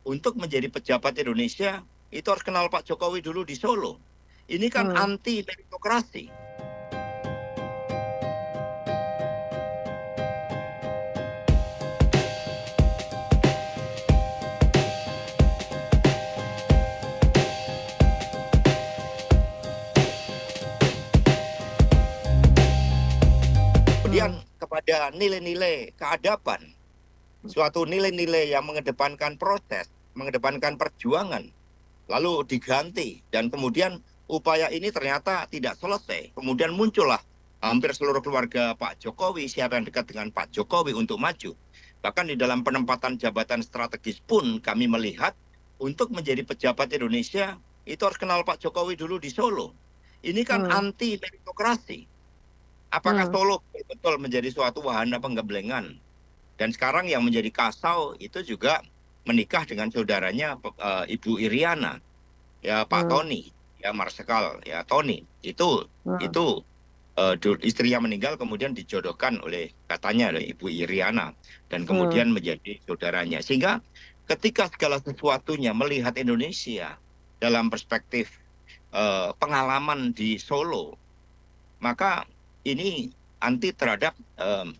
untuk menjadi pejabat Indonesia itu harus kenal Pak Jokowi dulu di Solo. Ini kan anti meritokrasi. Kemudian kepada nilai-nilai keadaban, suatu nilai-nilai yang mengedepankan proses, mengedepankan perjuangan, lalu diganti, dan kemudian upaya ini ternyata tidak selesai. Kemudian muncullah hampir seluruh keluarga Pak Jokowi, siapa yang dekat dengan Pak Jokowi untuk maju. Bahkan di dalam penempatan jabatan strategis pun kami melihat untuk menjadi pejabat Indonesia itu harus kenal Pak Jokowi dulu di Solo. Ini kan anti meritokrasi. Apakah Solo betul menjadi suatu wahana penggemblengan? Dan sekarang yang menjadi kasau itu juga menikah dengan saudaranya Ibu Iriana, ya Pak Tony, ya Marsikal, ya Tony. Itu istrinya meninggal kemudian dijodohkan katanya oleh Ibu Iriana dan kemudian menjadi saudaranya. Sehingga ketika segala sesuatunya melihat Indonesia dalam perspektif pengalaman di Solo, maka ini anti terhadap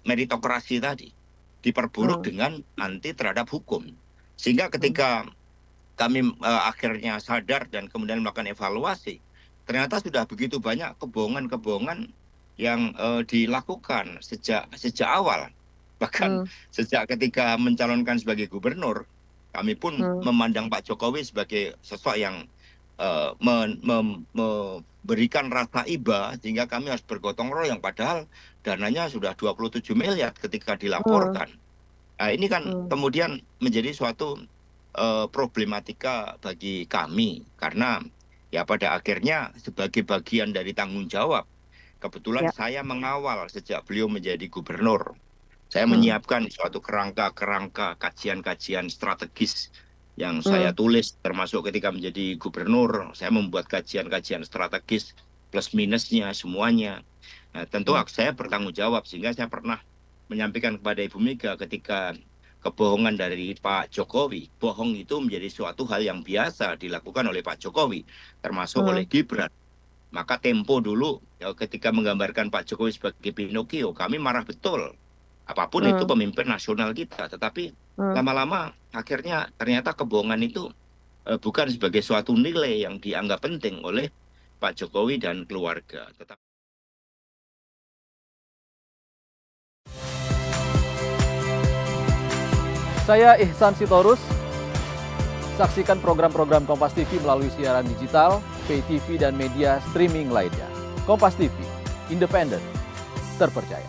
meritokrasi tadi, diperburuk dengan anti terhadap hukum. Sehingga ketika kami akhirnya sadar dan kemudian melakukan evaluasi, ternyata sudah begitu banyak kebohongan-kebohongan yang dilakukan sejak awal. Bahkan sejak ketika mencalonkan sebagai gubernur, kami pun memandang Pak Jokowi sebagai sosok yang memberikan rasa iba, sehingga kami harus bergotong royong, padahal dananya sudah 27 miliar ketika dilaporkan. Nah, ini kan kemudian menjadi suatu problematika bagi kami, karena ya pada akhirnya sebagai bagian dari tanggung jawab, kebetulan saya mengawal sejak beliau menjadi gubernur. Saya menyiapkan suatu kerangka kajian-kajian strategis yang saya tulis, termasuk ketika menjadi gubernur, saya membuat kajian-kajian strategis plus minusnya semuanya. Nah, tentu saya bertanggung jawab, sehingga saya pernah menyampaikan kepada Ibu Mega ketika kebohongan dari Pak Jokowi, bohong itu menjadi suatu hal yang biasa dilakukan oleh Pak Jokowi, termasuk oleh Gibran. Maka Tempo dulu ketika menggambarkan Pak Jokowi sebagai Pinocchio, kami marah betul. Apapun itu pemimpin nasional kita, tetapi lama-lama akhirnya ternyata kebohongan itu bukan sebagai suatu nilai yang dianggap penting oleh Pak Jokowi dan keluarga. Saya Ihsan Sitorus. Saksikan program-program Kompas TV melalui siaran digital, pay TV, dan media streaming lainnya. Kompas TV, independen, terpercaya.